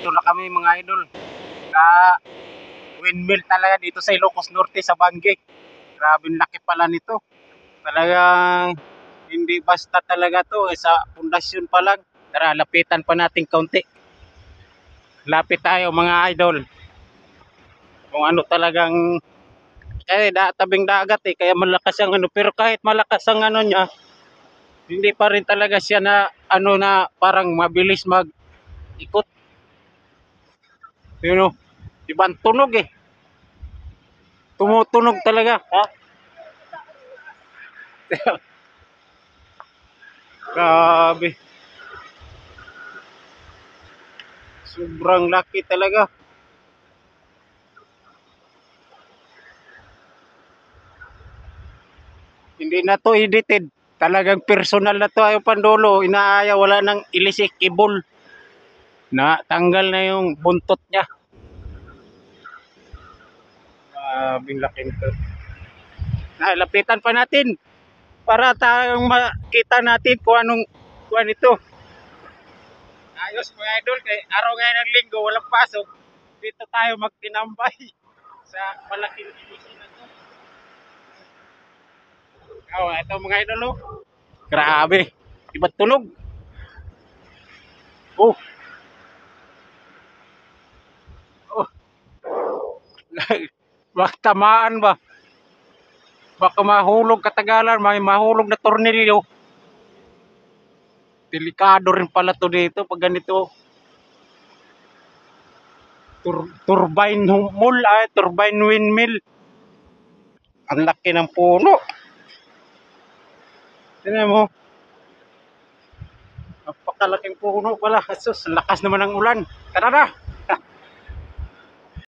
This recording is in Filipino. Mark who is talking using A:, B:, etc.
A: Nandito na kami mga idol. Sa windmill talaga dito sa Ilocos Norte sa Banggig. Grabe laki pala nito. Talagang hindi basta talaga to. Sa pundasyon pa lang. Tara, lapitan pa natin kaunti. Lapit tayo mga idol. Kung ano talagang tabing dagat kaya malakas ang ano, pero kahit malakas ang ano niya, hindi pa rin talaga siya na ano na parang mabilis mag-ikot. You know, ibang tunog tumutunog talaga, ha? Grabe. Sobrang laki talaga. Hindi na to edited. Talagang personal na to. Ayaw pandolo. Inaaya. Wala nang ilisikibol. Na tanggal na yung buntot niya. Grabing laki nito. Lapitan pa natin. Para tayong makita natin kung anong kuan ito. Ayos mga idol. Kay araw ngayon ng linggo. Walang pasok. Dito tayo magtinambay. Sa malaking ilusin na to. Oh, ito mga idol, oh. Grabe. Iba't tunog. Oh. Oh. Baka tamaan ba? Baka mahulog katagalan, may mahulog na tornilyo. Delikado rin pala to dito pag ganito. Turbine mill, turbine windmill. Ang laki ng puno. Tingnan mo. Napakalaking puno pala. Asus, lakas naman ng ulan. Tara na.